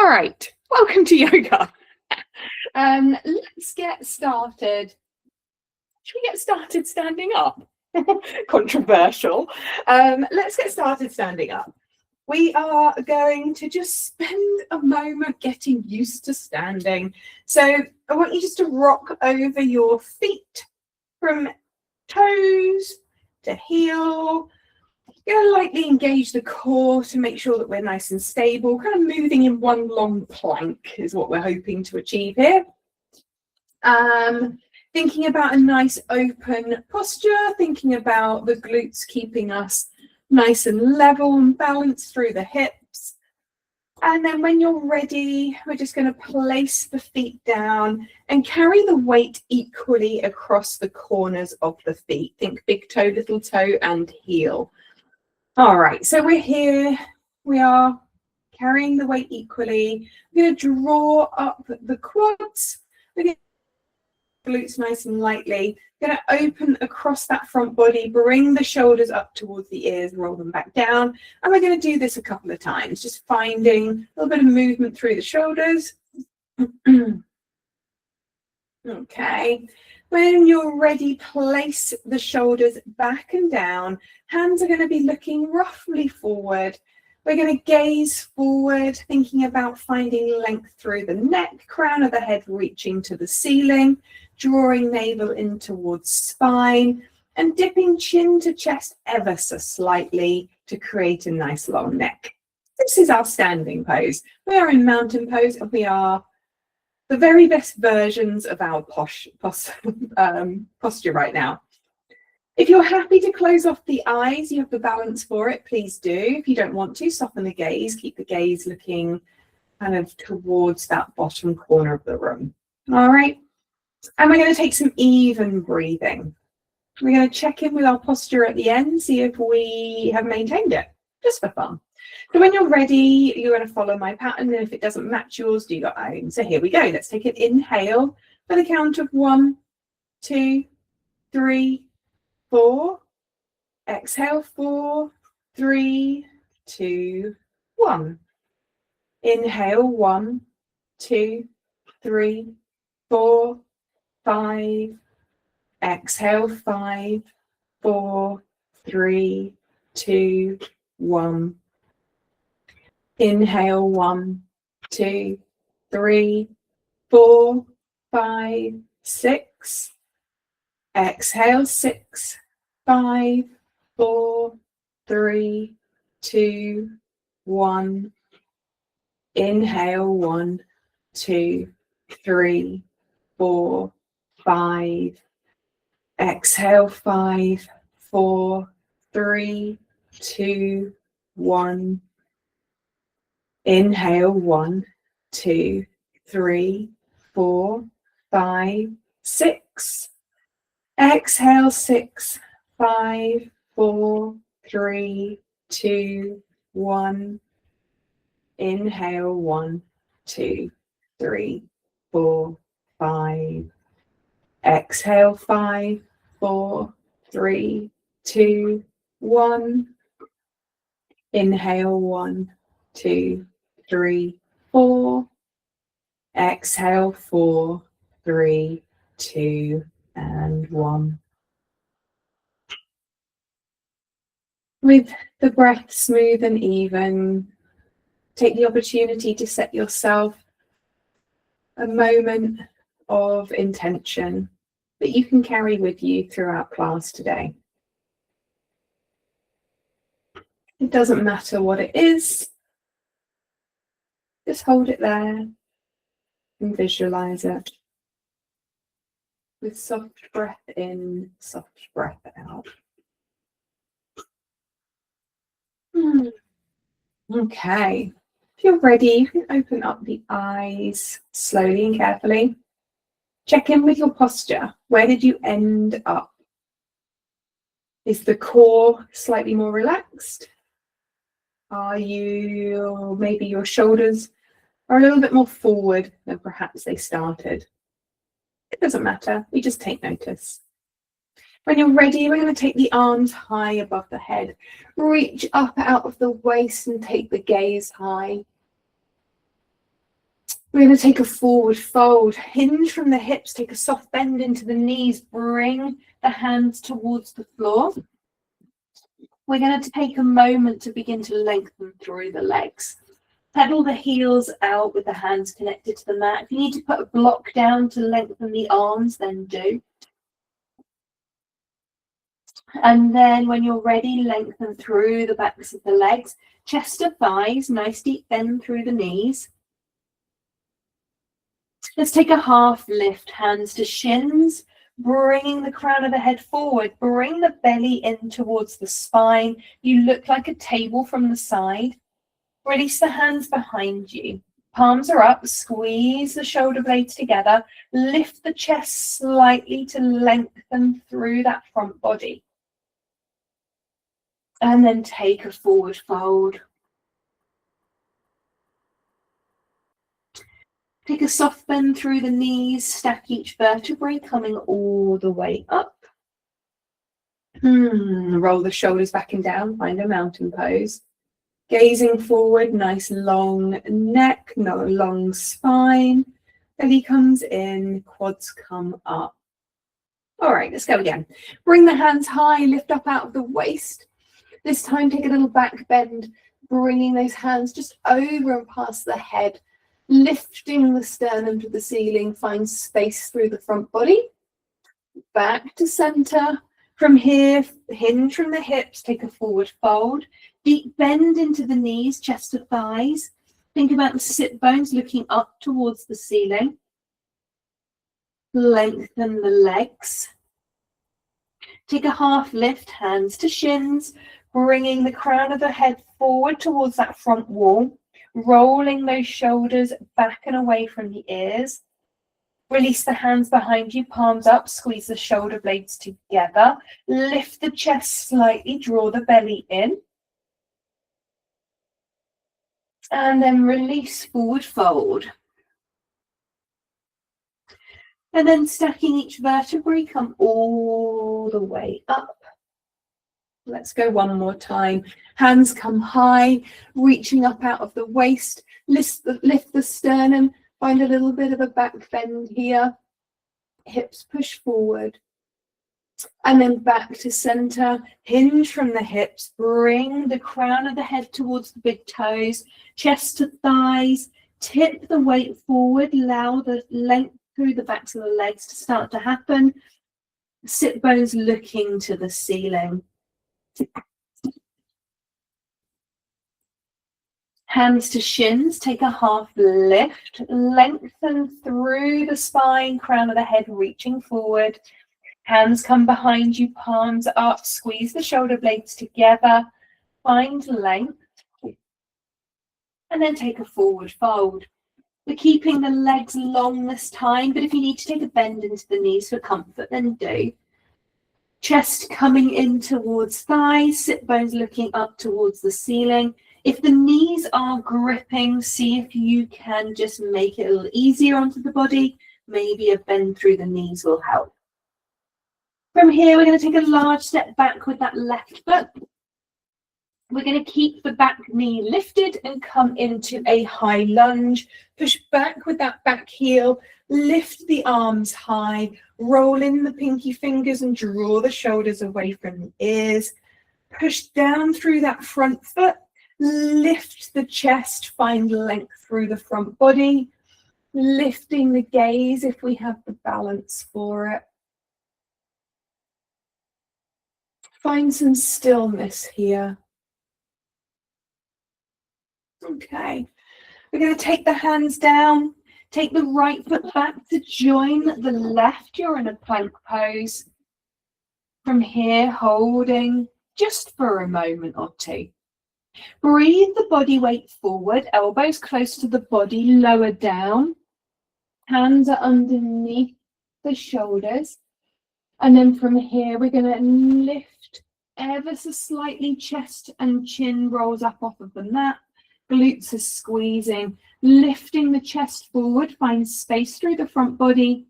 All right, welcome to yoga. Let's get started. Should we get started standing up? Controversial. Let's get started standing up. We are going to just spend a moment getting used to standing. So I want you just to rock over your feet from toes to heel. You're going to lightly engage the core to make sure that we're nice and stable, kind of moving in one long plank is what we're hoping to achieve here. Thinking about a nice open posture, thinking about the glutes keeping us nice and level and balanced through the hips. And then when you're ready, we're just going to place the feet down and carry the weight equally across the corners of the feet. Think big toe, little toe, and heel. All right, so we're here. We are carrying the weight equally. We're going to draw up the quads. We're going to glutes nice and lightly. Going to open across that front body, bring the shoulders up towards the ears, roll them back down. And we're going to do this a couple of times, just finding a little bit of movement through the shoulders. Okay. When you're ready, place the shoulders back and down. Hands are going to be looking roughly forward. We're going to gaze forward, thinking about finding length through the neck, crown of the head reaching to the ceiling, drawing navel in towards spine, and dipping chin to chest ever so slightly to create a nice long neck. This is our standing pose. We are in mountain pose, and we are the very best versions of our posture right now. If you're happy to close off the eyes, you have the balance for it, please do. If you don't want to, soften the gaze, keep the gaze looking kind of towards that bottom corner of the room. All right. And we're going to take some even breathing. We're going to check in with our posture at the end, see if we have maintained it, just for fun. So when you're ready, you're going to follow my pattern, and if it doesn't match yours, do your own. So here we go. Let's take an inhale for the count of 1, 2, 3, 4. Exhale, 4, 3, 2, 1. Inhale, 1, 2, 3, 4, 5. Exhale, 5, 4, 3, 2, 1. Inhale, 1, 2, 3, 4, 5, 6. Exhale, 6, 5, 4, 3, 2, 1. Inhale, 1, 2, 3, 4, 5. Exhale, 5, 4, 3, 2, 1. Inhale, 1, 2, 3, 4, 5, 6. Exhale, 6, 5, 4, 3, 2, 1. Inhale, 1, 2, 3, 4, 5. Exhale, 5, 4, 3, 2, 1. Inhale, 1, 2, 3, 4. Exhale, 4, 3, 2, and 1. With the breath smooth and even, take the opportunity to set yourself a moment of intention that you can carry with you throughout class today. It doesn't matter what it is, just hold it there and visualize it with soft breath in, soft breath out. Okay, if you're ready, you can open up the eyes slowly and carefully. Check in with your posture. Where did you end up? Is the core slightly more relaxed? Are you, maybe your shoulders are a little bit more forward than perhaps they started? It doesn't matter, we just take notice. When you're ready, we're going to take the arms high above the head. Reach up out of the waist and take the gaze high. We're going to take a forward fold, hinge from the hips, take a soft bend into the knees, bring the hands towards the floor. We're going to take a moment to begin to lengthen through the legs. Pedal the heels out with the hands connected to the mat. If you need to put a block down to lengthen the arms, then do. And then when you're ready, lengthen through the backs of the legs. Chest to thighs, nice deep bend through the knees. Let's take a half lift, hands to shins, bringing the crown of the head forward. Bring the belly in towards the spine. You look like a table from the side. Release the hands behind you. Palms are up, squeeze the shoulder blades together. Lift the chest slightly to lengthen through that front body. And then take a forward fold. Take a soft bend through the knees, stack each vertebrae, coming all the way up. Roll the shoulders back and down, find a mountain pose. Gazing forward, nice long neck, no long spine. Belly comes in, quads come up. All right, let's go again. Bring the hands high, lift up out of the waist. This time, take a little back bend, bringing those hands just over and past the head. Lifting the sternum to the ceiling, find space through the front body. Back to center. From here, hinge from the hips, take a forward fold. Deep bend into the knees, chest to thighs. Think about the sit bones looking up towards the ceiling. Lengthen the legs. Take a half lift, hands to shins, bringing the crown of the head forward towards that front wall. Rolling those shoulders back and away from the ears. Release the hands behind you, palms up, squeeze the shoulder blades together. Lift the chest slightly, draw the belly in. And then release, forward fold. And then stacking each vertebrae, come all the way up. Let's go one more time. Hands come high, reaching up out of the waist. Lift the sternum. Find a little bit of a back bend here. Hips push forward. And then back to center. Hinge from the hips. Bring the crown of the head towards the big toes. Chest to thighs. Tip the weight forward. Allow the length through the backs of the legs to start to happen. Sit bones looking to the ceiling. Hands to shins, take a half lift, lengthen through the spine, crown of the head reaching forward. Hands come behind you, palms up, squeeze the shoulder blades together, find length, and then take a forward fold. We're keeping the legs long this time, but if you need to take a bend into the knees for comfort, then do. Chest coming in towards thighs, sit bones looking up towards the ceiling. If the knees are gripping, see if you can just make it a little easier onto the body. Maybe a bend through the knees will help. From here, we're going to take a large step back with that left foot. We're going to keep the back knee lifted and come into a high lunge. Push back with that back heel. Lift the arms high. Roll in the pinky fingers and draw the shoulders away from the ears. Push down through that front foot. Lift the chest. Find length through the front body. Lifting the gaze if we have the balance for it. Find some stillness here. Okay, we're going to take the hands down, take the right foot back to join the left. You're in a plank pose. From here, holding just for a moment or two. Breathe the body weight forward, elbows close to the body, lower down. Hands are underneath the shoulders. And then from here, we're going to lift ever so slightly, chest and chin rolls up off of the mat. Glutes are squeezing, lifting the chest forward, find space through the front body.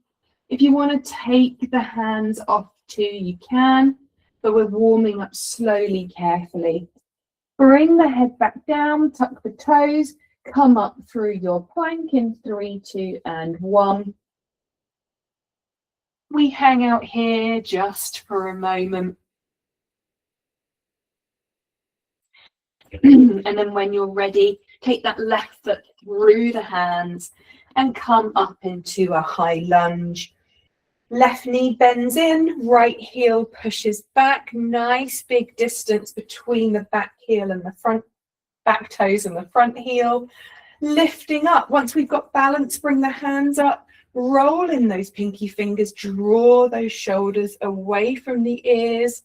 If you want to take the hands off too, you can, but we're warming up slowly, carefully. Bring the head back down, tuck the toes, Come up through your plank in 3, 2, and 1. We hang out here just for a moment. And then when you're ready, take that left foot through the hands and come up into a high lunge. Left knee bends in, right heel pushes back. Nice big distance between the back heel and the front back toes and the front heel. Lifting up. Once we've got balance, bring the hands up. Roll in those pinky fingers. Draw those shoulders away from the ears.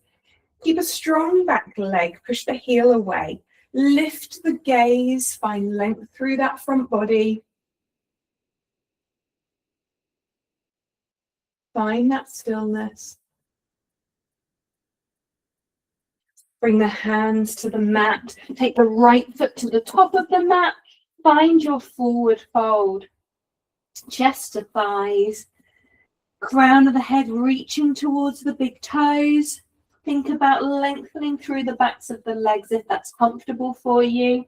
Keep a strong back leg. Push the heel away. Lift the gaze. Find length through that front body. Find that stillness. Bring the hands to the mat. Take the right foot to the top of the mat. Find your forward fold. Chest to thighs. Crown of the head reaching towards the big toes. Think about lengthening through the backs of the legs if that's comfortable for you.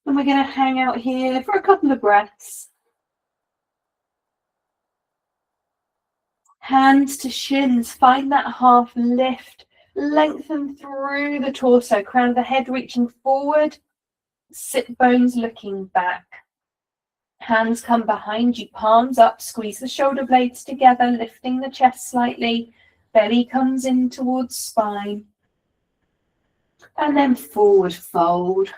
And we're going to hang out here for a couple of breaths. Hands to shins, find that half lift. Lengthen through the torso, crown of the head reaching forward. Sit bones looking back. Hands come behind you, palms up, squeeze the shoulder blades together, lifting the chest slightly. Belly comes in towards spine. And then forward fold.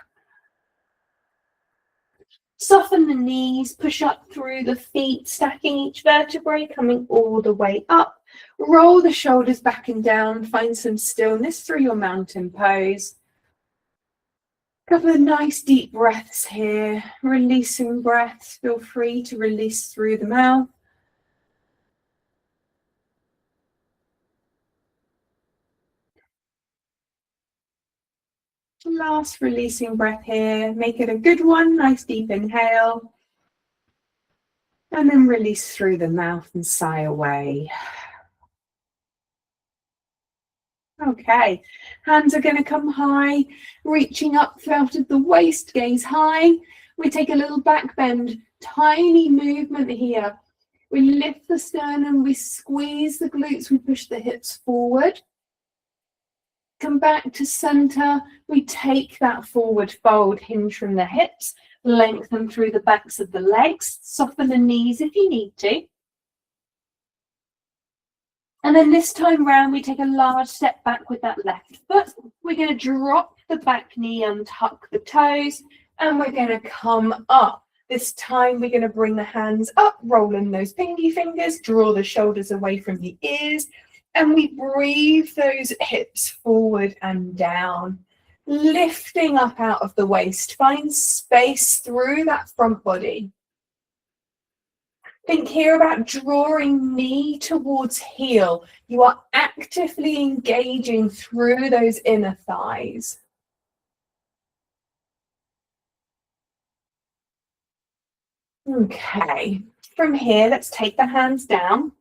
Soften the knees, push up through the feet, stacking each vertebrae, coming all the way up. Roll the shoulders back and down, find some stillness through your mountain pose. Couple of nice deep breaths here, releasing breaths. Feel free to release through the mouth. Last releasing breath here. Make it a good one. Nice deep inhale. And then release through the mouth and sigh away. Okay, hands are going to come high, reaching up out of the waist, gaze high. We take a little back bend, tiny movement here. We lift the sternum, we squeeze the glutes, we push the hips forward. Come back to center, we take that forward fold, hinge from the hips, lengthen through the backs of the legs, soften the knees if you need to. And then this time round, we take a large step back with that left foot. We're going to drop the back knee and tuck the toes, and we're going to come up. This time, we're going to bring the hands up, roll in those pinky fingers, draw the shoulders away from the ears, and we breathe those hips forward and down, lifting up out of the waist. Find space through that front body. Think here about drawing knee towards heel. You are actively engaging through those inner thighs. Okay, from here, let's take the hands down.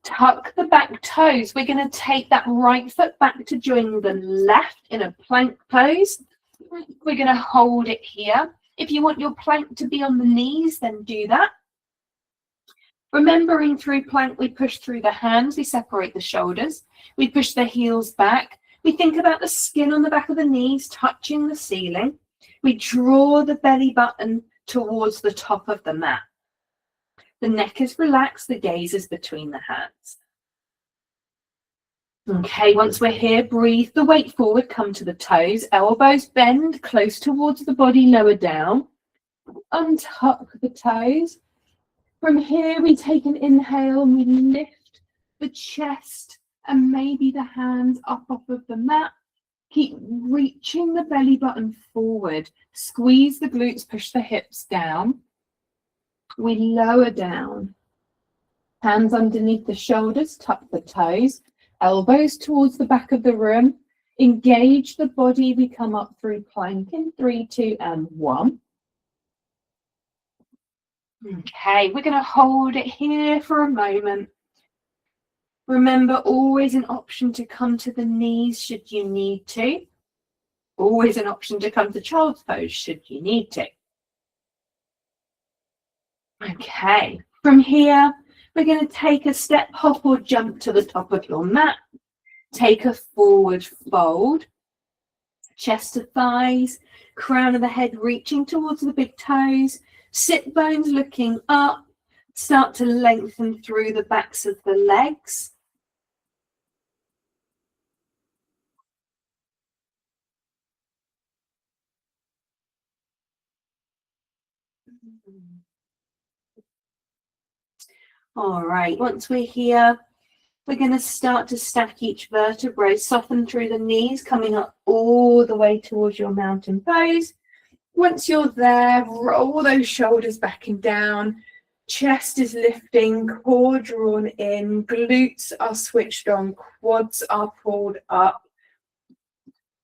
Tuck the back toes. We're going to take that right foot back to join the left in a plank pose. We're going to hold it here. If you want your plank to be on the knees, then do that. Remembering through plank, we push through the hands, we separate the shoulders, we push the heels back, we think about the skin on the back of the knees touching the ceiling, we draw the belly button towards the top of the mat. The neck is relaxed, the gaze is between the hands. Okay, once we're here, breathe the weight forward, come to the toes, elbows bend close towards the body, lower down, untuck the toes. From here, we take an inhale and we lift the chest and maybe the hands up off of the mat. Keep reaching the belly button forward. Squeeze the glutes, push the hips down. We lower down. Hands underneath the shoulders, tuck the toes. Elbows towards the back of the room. Engage the body. We come up through plank in 3, 2, and 1. Okay, we're going to hold it here for a moment. Remember, always an option to come to the knees should you need to. Always an option to come to child's pose should you need to. Okay, from here, we're going to take a step, hop or jump to the top of your mat. Take a forward fold, chest to thighs, crown of the head reaching towards the big toes, sit bones looking up, start to lengthen through the backs of the legs. All right, once we're here, we're going to start to stack each vertebrae, soften through the knees, coming up all the way towards your mountain pose. Once you're there, roll those shoulders back and down. Chest is lifting, core drawn in, glutes are switched on, quads are pulled up.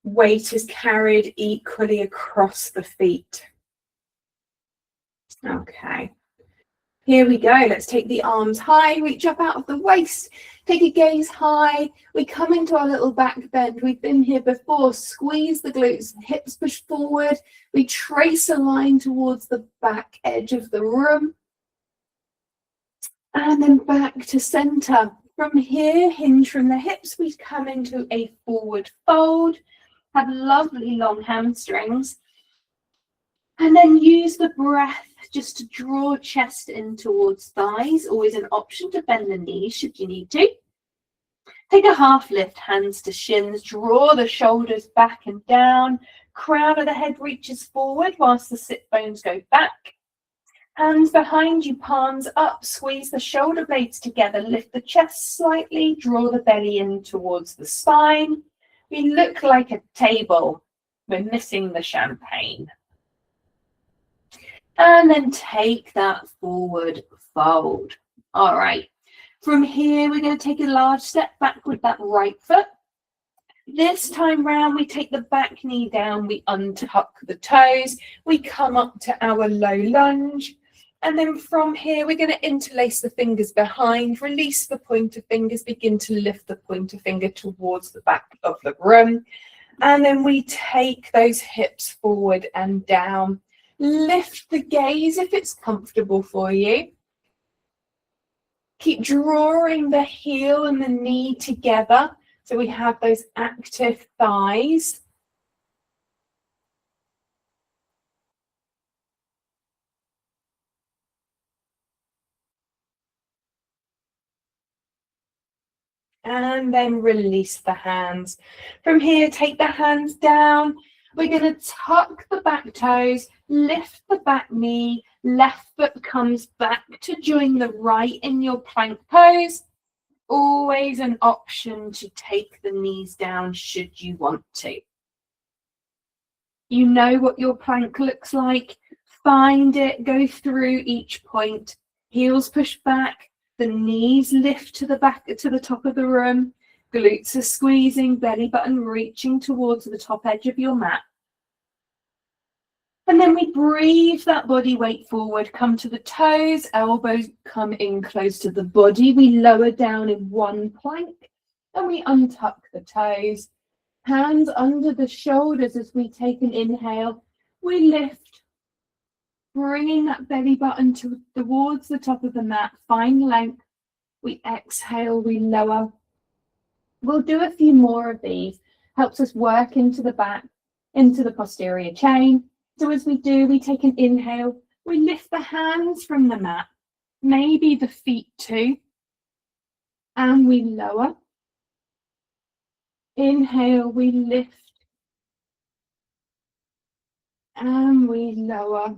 Weight is carried equally across the feet. Okay. Here we go. Let's take the arms high, reach up out of the waist, take a gaze high. We come into our little back bend. We've been here before. Squeeze the glutes, hips push forward. We trace a line towards the back edge of the room. And then back to center. From here, hinge from the hips. We come into a forward fold. Have lovely long hamstrings. And then use the breath just to draw chest in towards thighs. Always an option to bend the knees should you need to. Take a half lift, hands to shins. Draw the shoulders back and down. Crown of the head reaches forward whilst the sit bones go back. Hands behind you, palms up. Squeeze the shoulder blades together. Lift the chest slightly. Draw the belly in towards the spine. We look like a table. We're missing the champagne. And then take that forward fold. All right. From here, we're going to take a large step back with that right foot. This time round, we take the back knee down. We untuck the toes. We come up to our low lunge. And then from here, we're going to interlace the fingers behind. Release the pointer fingers. Begin to lift the pointer finger towards the back of the room. And then we take those hips forward and down. Lift the gaze if it's comfortable for you. Keep drawing the heel and the knee together so we have those active thighs. And then release the hands. From here, take the hands down. We're going to tuck the back toes, lift the back knee, left foot comes back to join the right in your plank pose. Always an option to take the knees down should you want to. You know what your plank looks like. Find it, go through each point. Heels push back, the knees lift to the back, to the top of the room. Glutes are squeezing, belly button reaching towards the top edge of your mat. And then we breathe that body weight forward, come to the toes, elbows come in close to the body. We lower down in one plank and we untuck the toes. Hands under the shoulders as we take an inhale. We lift, bringing that belly button towards the top of the mat. Find length. We exhale, we lower. We'll do a few more of these. Helps us work into the back, into the posterior chain. So as we do, we take an inhale. We lift the hands from the mat, maybe the feet too. And we lower. Inhale, we lift. And we lower.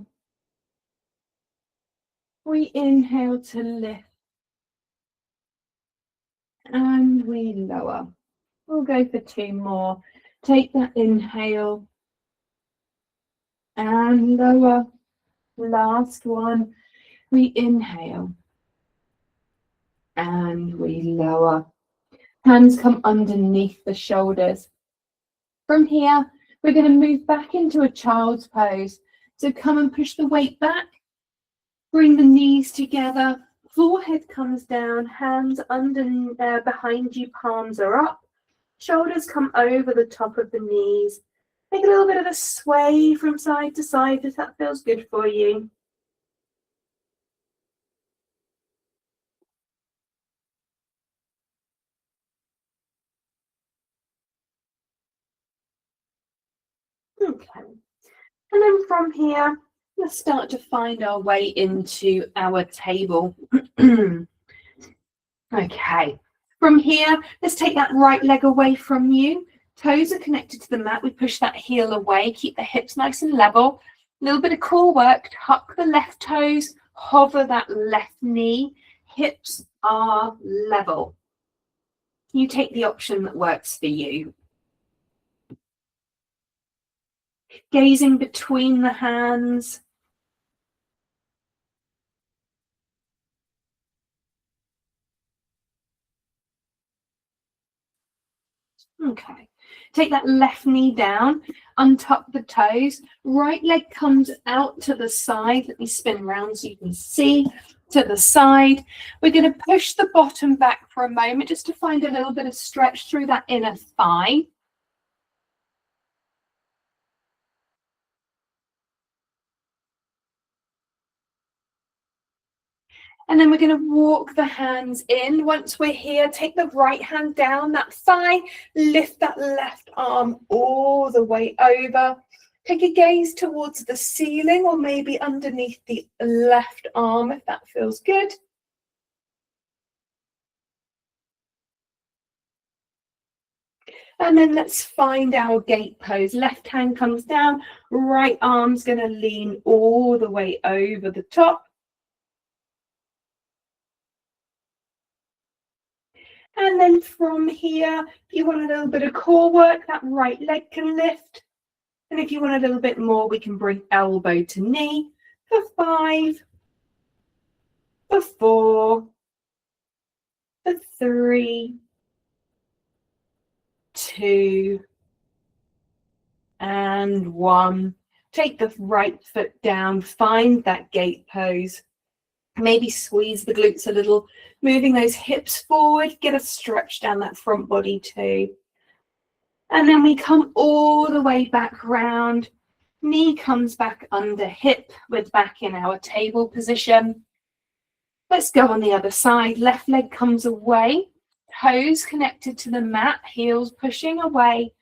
We inhale to lift. And we lower. We'll go for two more. Take that inhale. And lower. Last one. We inhale. And we lower. Hands come underneath the shoulders. From here, we're going to move back into a child's pose. So come and push the weight back. Bring the knees together. Forehead comes down, hands under behind you, palms are up. Shoulders come over the top of the knees. Make a little bit of a sway from side to side if that feels good for you. Okay. And then from here, let's start to find our way into our table. Okay. From here, let's take that right leg away from you. Toes are connected to the mat. We push that heel away. Keep the hips nice and level. A little bit of core work. Tuck the left toes. Hover that left knee. Hips are level. You take the option that works for you. Gazing between the hands. Okay. Take that left knee down, untuck the toes, right leg comes out to the side. Let me spin around so you can see. To the side. We're going to push the bottom back for a moment just to find a little bit of stretch through that inner thigh. And then we're going to walk the hands in. Once we're here, take the right hand down that thigh, lift that left arm all the way over. Take a gaze towards the ceiling or maybe underneath the left arm if that feels good. And then let's find our gate pose. Left hand comes down, right arm's going to lean all the way over the top. And then from here, if you want a little bit of core work, that right leg can lift. And if you want a little bit more, we can bring elbow to knee for 5, for 4, for 3, 2, and 1. Take the right foot down, find that gate pose. Maybe squeeze the glutes a little, moving those hips forward, get a stretch down that front body too. And then we come all the way back round. Knee comes back under hip. We're back in our table position. Let's go on the other side. Left leg comes away, toes connected to the mat, heels pushing away,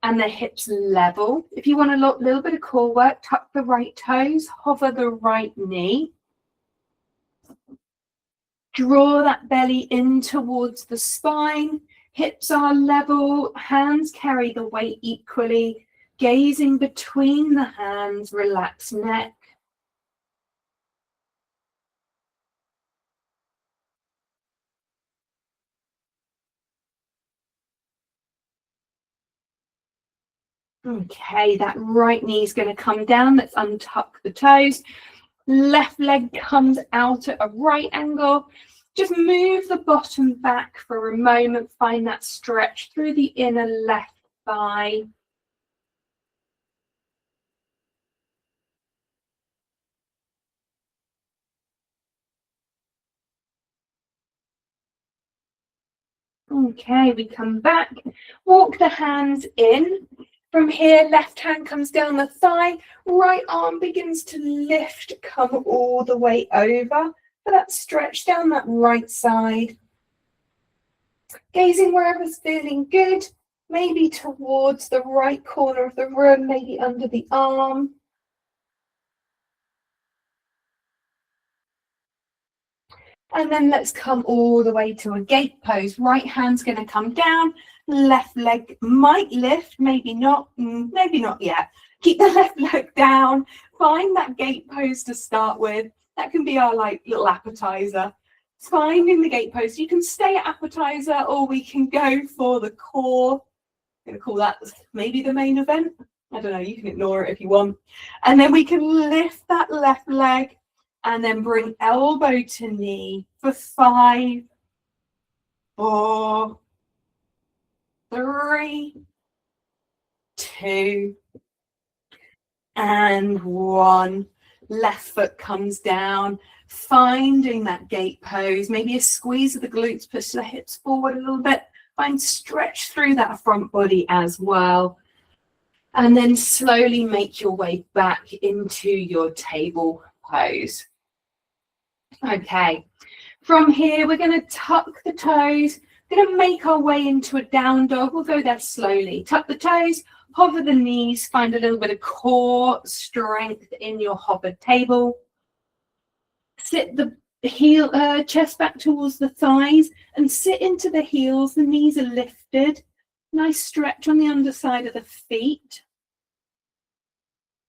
and the hips level. If you want a little bit of core work, tuck the right toes, hover the right knee. Draw that belly in towards the spine. Hips are level, hands carry the weight equally. Gazing between the hands, relax neck. Okay, that right knee is going to come down. Let's untuck the toes. Left leg comes out at a right angle. Just move the bottom back for a moment. Find that stretch through the inner left thigh. Okay, we come back. Walk the hands in. From here, left hand comes down the thigh. Right arm begins to lift, come all the way over. For that stretch down that right side. Gazing wherever's feeling good, maybe towards the right corner of the room, maybe under the arm. And then let's come all the way to a gate pose. Right hand's going to come down, left leg might lift, maybe not yet. Keep the left leg down, find that gate pose to start with. That can be our little appetizer. Finding the gate pose. You can stay at appetizer or we can go for the core. I'm going to call that maybe the main event. I don't know, you can ignore it if you want. And then we can lift that left leg and then bring elbow to knee for 5, 4, 3, 2, and 1. Left foot comes down. finding that gate pose, maybe a squeeze of the glutes, push the hips forward a little bit, find stretch through that front body as well. And then slowly make your way back into your table pose. Okay, from here, we're going to tuck the toes. We're going to make our way into a down dog. We'll go there slowly. Tuck the toes, hover the knees, find a little bit of core strength in your hovered table. Sit the chest back towards the thighs and sit into the heels. The knees are lifted. Nice stretch on the underside of the feet.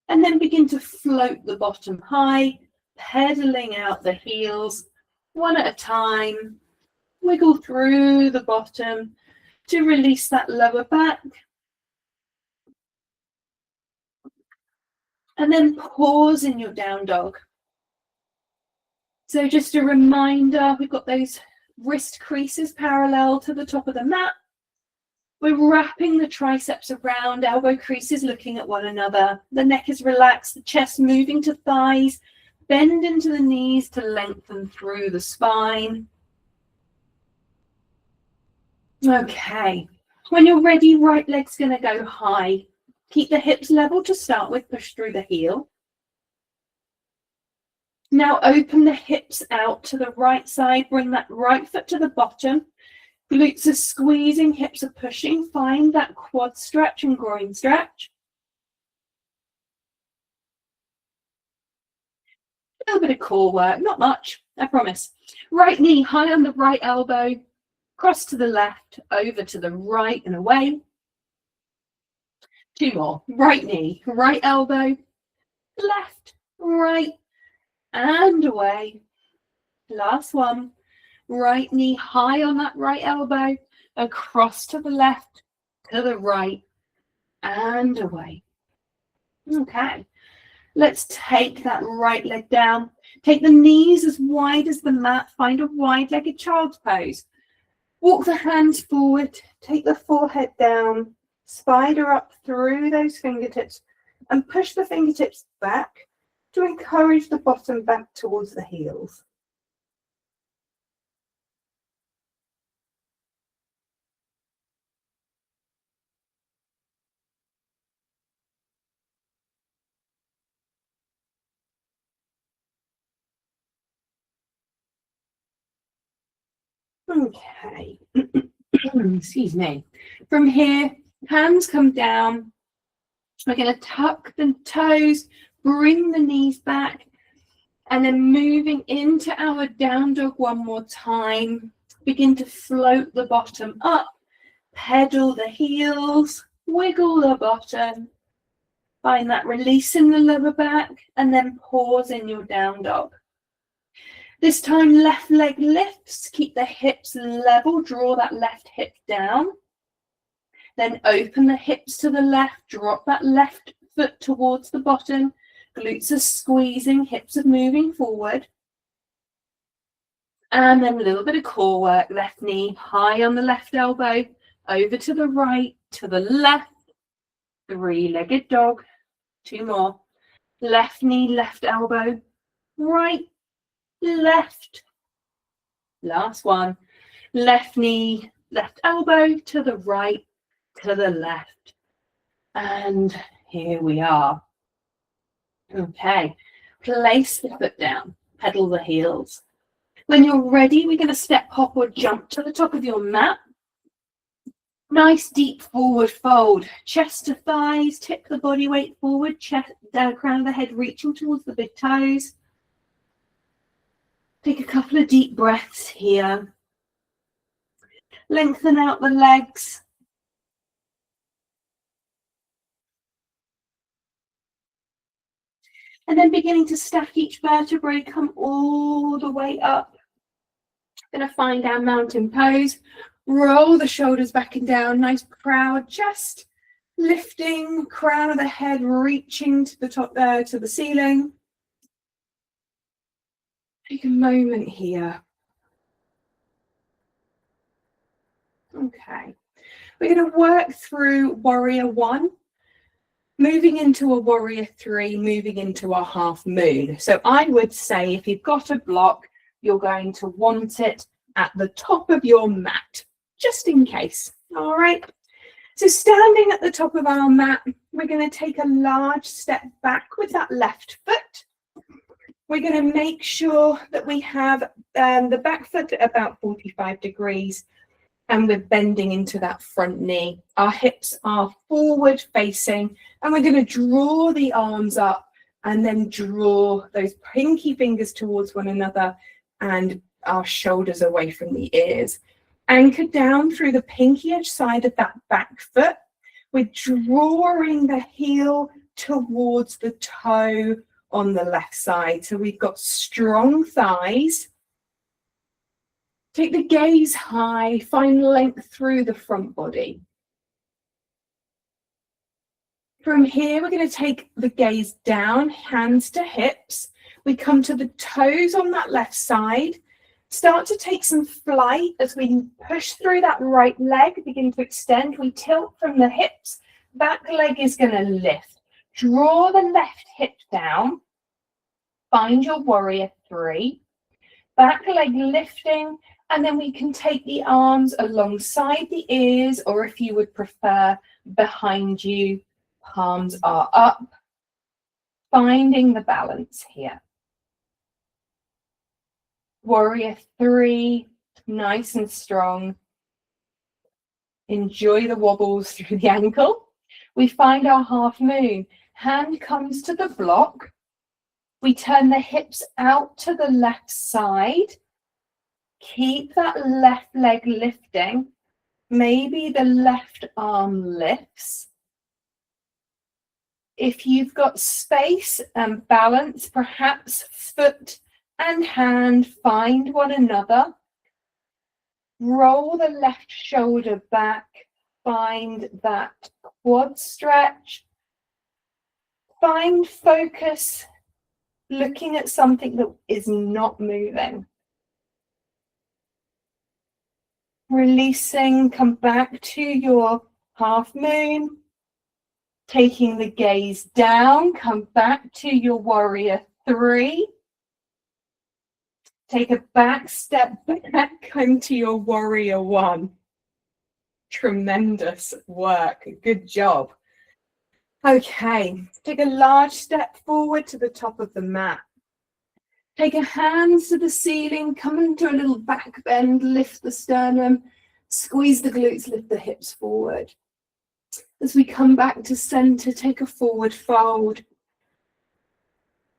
And then begin to float the bottom high, pedaling out the heels one at a time. Wiggle through the bottom to release that lower back. And then pause in your down dog. So just a reminder, we've got those wrist creases parallel to the top of the mat. We're wrapping the triceps around, elbow creases looking at one another. The neck is relaxed, the chest moving to thighs. Bend into the knees to lengthen through the spine. Okay, when you're ready, right leg's going to go high. Keep the hips level to start with, push through the heel. Now open the hips out to the right side, bring that right foot to the bottom. Glutes are squeezing, hips are pushing. Find that quad stretch and groin stretch. A little bit of core work, not much, I promise. Right knee high on the right elbow, cross to the left, over to the right and away. Two more. Right knee, right elbow, left, right, and away. Last one. Right knee high on that right elbow, across to the left, to the right, and away. Okay. Let's take that right leg down. Take the knees as wide as the mat. Find a wide-legged child's pose. Walk the hands forward. Take the forehead down. Spider up through those fingertips and push the fingertips back to encourage the bottom back towards the heels. Okay. Excuse me. From here, hands come down. We're going to tuck the toes, bring the knees back, and then moving into our down dog one more time. Begin to float the bottom up, pedal the heels, wiggle the bottom. Find that release in the lower back, and then pause in your down dog. This time, left leg lifts, keep the hips level, draw that left hip down. Then open the hips to the left, drop that left foot towards the bottom. Glutes are squeezing, hips are moving forward. And then a little bit of core work, left knee high on the left elbow, over to the right, to the left. Three-legged dog. Two more. Left knee, left elbow, right, left. Last one. Left knee, left elbow to the right, to the left. And here we are. Okay. Place the foot down. Pedal the heels. When you're ready, we're going to step, hop, or jump to the top of your mat. Nice deep forward fold. Chest to thighs, tip the body weight forward, chest, crown of the head reaching towards the big toes. Take a couple of deep breaths here. Lengthen out the legs. And then beginning to stack each vertebrae, come all the way up. Going to find our mountain pose. Roll the shoulders back and down. Nice proud chest. Lifting, crown of the head reaching to the top there, to the ceiling. Take a moment here. Okay. We're going to work through warrior one. moving into a warrior three, moving into a half moon. So I would say if you've got a block, you're going to want it at the top of your mat, just in case. All right. So standing at the top of our mat, we're going to take a large step back with that left foot. We're going to make sure that we have the back foot at about 45 degrees and we're bending into that front knee. Our hips are forward facing and we're going to draw the arms up and then draw those pinky fingers towards one another and our shoulders away from the ears. Anchor down through the pinky edge side of that back foot. We're drawing the heel towards the toe on the left side. So we've got strong thighs. Take the gaze high, find length through the front body. From here, we're going to take the gaze down, hands to hips. We come to the toes on that left side. Start to take some flight as we push through that right leg, begin to extend. We tilt from the hips, back leg is going to lift. Draw the left hip down, find your warrior three, back leg lifting, and then we can take the arms alongside the ears, or if you would prefer, behind you, palms are up, finding the balance here. Warrior three, nice and strong. Enjoy the wobbles through the ankle. We find our half moon. Hand comes to the block. We turn the hips out to the left side. Keep that left leg lifting. Maybe the left arm lifts. If you've got space and balance, perhaps foot and hand find one another. Roll the left shoulder back, find that quad stretch. Find focus, looking at something that is not moving. Releasing, come back to your half moon. Taking the gaze down, come back to your warrior three. Take a back step back, come to your warrior one. Tremendous work, good job. Okay, take a large step forward to the top of the mat. Take a hands to the ceiling, come into a little back bend, lift the sternum, squeeze the glutes, lift the hips forward. As we come back to center, take a forward fold.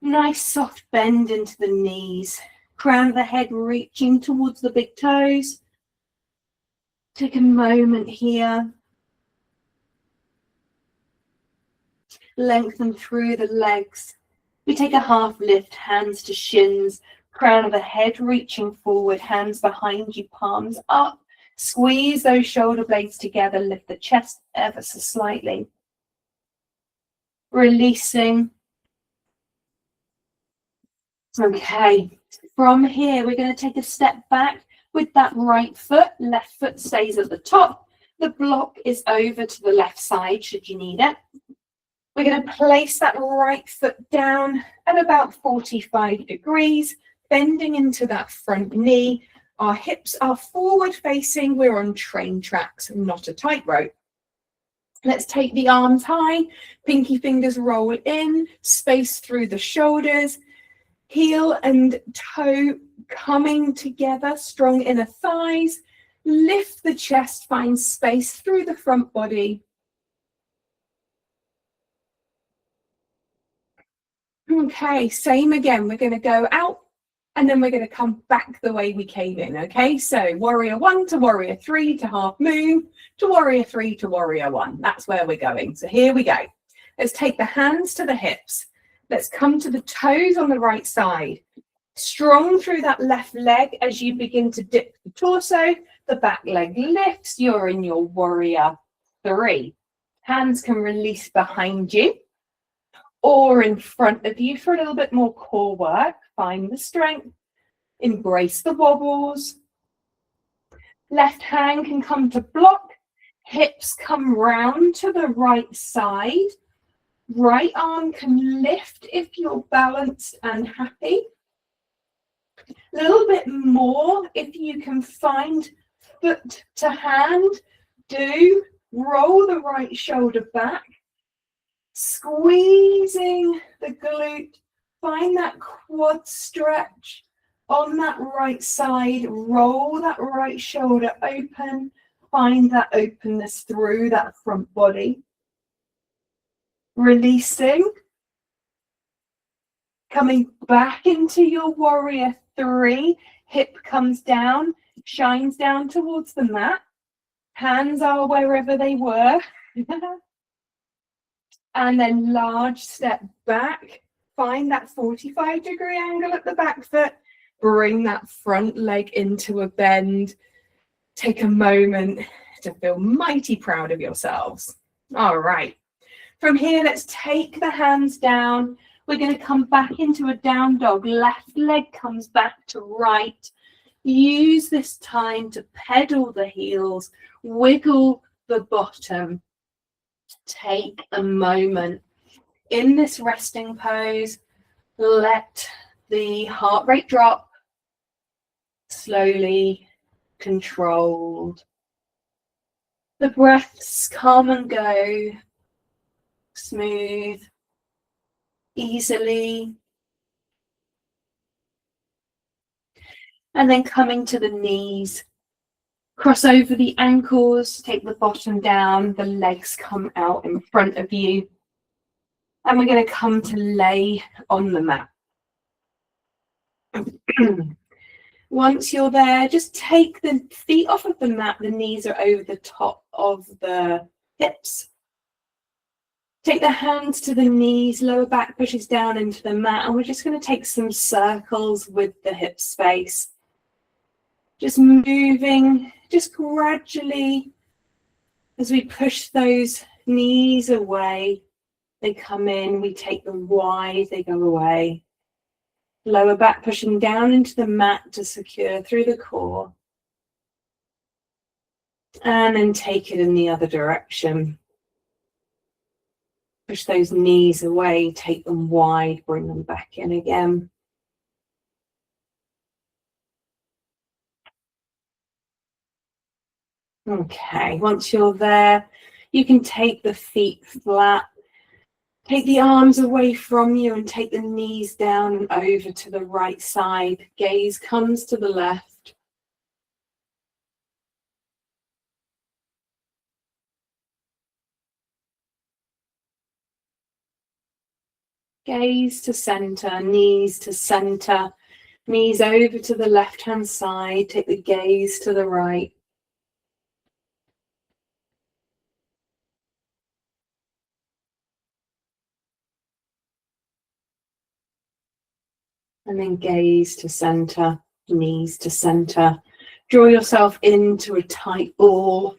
Nice soft bend into the knees. Crown of the head reaching towards the big toes. Take a moment here. Lengthen through the legs. We take a half lift, hands to shins. Crown of the head reaching forward, hands behind you, palms up. Squeeze those shoulder blades together, lift the chest ever so slightly. Releasing. Okay, from here, we're going to take a step back with that right foot. Left foot stays at the top. The block is over to the left side, should you need it. We're going to place that right foot down at about 45 degrees, bending into that front knee. Our hips are forward facing. We're on train tracks, not a tightrope. Let's take the arms high, pinky fingers roll in, space through the shoulders, heel and toe coming together, strong inner thighs. Lift the chest, find space through the front body. Okay, same again. We're going to go out and then we're going to come back the way we came in. Okay, so warrior one to warrior three to half moon to warrior three to warrior one. That's where we're going. So here we go. Let's take the hands to the hips. Let's come to the toes on the right side. Strong through that left leg as you begin to dip the torso. The back leg lifts. You're in your warrior three. Hands can release behind you or in front of you for a little bit more core work. Find the strength. Embrace the wobbles. Left hand can come to block. Hips come round to the right side. Right arm can lift if you're balanced and happy. A little bit more if you can find foot to hand. Do roll the right shoulder back, squeezing the glute. Find that quad stretch on that right side. Roll that right shoulder open. Find that openness through that front body. Releasing. Coming back into your warrior three. Hip comes down, shines down towards the mat. Hands are wherever they were. And then large step back. Find that 45-degree angle at the back foot. Bring that front leg into a bend. Take a moment to feel mighty proud of yourselves. All right. From here, let's take the hands down. We're going to come back into a down dog. Left leg comes back to right. Use this time to pedal the heels, wiggle the bottom. Take a moment. In this resting pose, let the heart rate drop. Slowly, controlled. The breaths come and go. Smooth, easily. And then coming to the knees. Cross over the ankles, take the bottom down, the legs come out in front of you. And we're going to come to lay on the mat. Once you're there, just take the feet off of the mat. The knees are over the top of the hips. Take the hands to the knees, lower back pushes down into the mat, and we're just going to take some circles with the hip space. Just moving, just gradually, as we push those knees away, they come in, we take them wide, they go away. Lower back pushing down into the mat to secure through the core. And then take it in the other direction. Push those knees away, take them wide, bring them back in again. Okay, once you're there, you can take the feet flat, take the arms away from you and take the knees down and over to the right side. Gaze comes to the left. Gaze to center, knees to center, knees over to the left-hand side. Take the gaze to the right. And then gaze to center, knees to center. Draw yourself into a tight ball.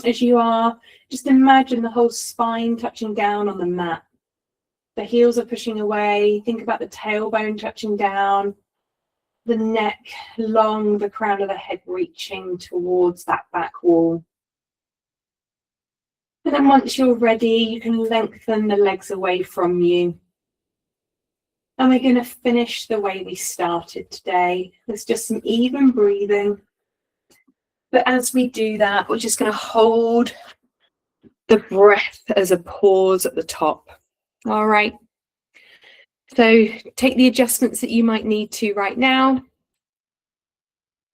As you are, just imagine the whole spine touching down on the mat. The heels are pushing away. Think about the tailbone touching down, the neck long, the crown of the head reaching towards that back wall. And then once you're ready, you can lengthen the legs away from you. And we're going to finish the way we started today. There's just some even breathing. But as we do that, we're just going to hold the breath as a pause at the top. All right. So take the adjustments that you might need to right now.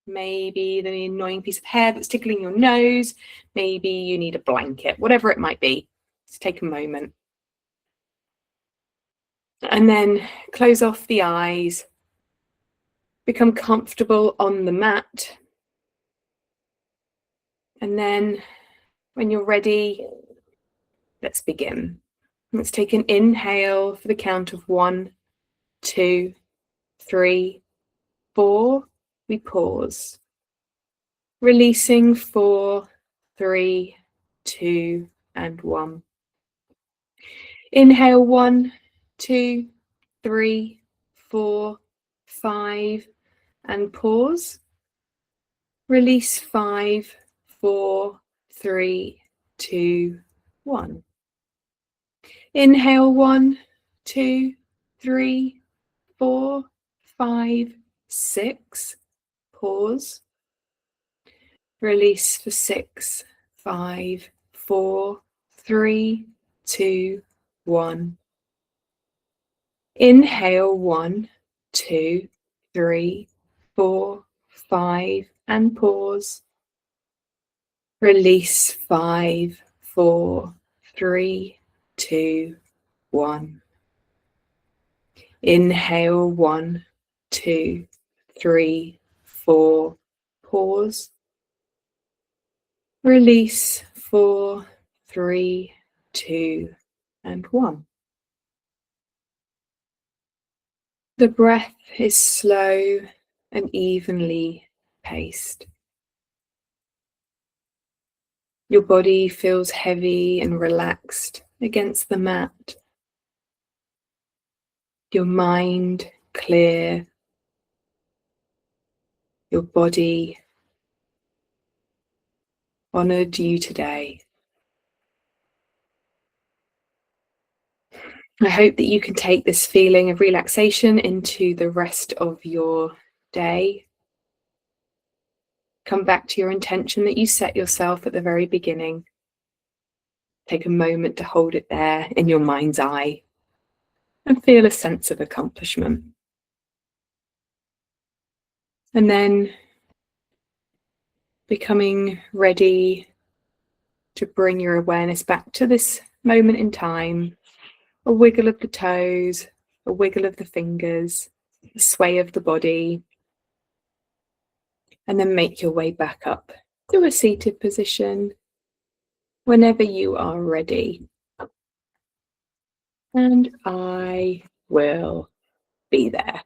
Maybe the annoying piece of hair that's tickling your nose. Maybe you need a blanket, whatever it might be. Just take a moment. And then close off the eyes. Become comfortable on the mat. And then when you're ready, let's begin. Let's take an inhale for the count of 1, 2, 3, 4. We pause. Releasing 4, 3, 2, and 1. Inhale 1, 2, 3, 4, 5, and pause. Release 5, 4, 3, 2, 1. Inhale, 1, 2, 3, 4, 5, 6. Pause. Release for 6, 5, 4, 3, 2, 1. Inhale, 1, 2, 3, 4, 5, and pause. Release 5, 4, 3, 2, 1. Inhale, 1, 2, 3, 4, pause. Release 4, 3, 2, and 1. The breath is slow and evenly paced. Your body feels heavy and relaxed against the mat. Your mind clear. Your body honored you today. I hope that you can take this feeling of relaxation into the rest of your day. Come back to your intention that you set yourself at the very beginning. Take a moment to hold it there in your mind's eye and feel a sense of accomplishment. And then becoming ready to bring your awareness back to this moment in time. A wiggle of the toes, a wiggle of the fingers, a sway of the body. And then make your way back up to a seated position whenever you are ready. And I will be there.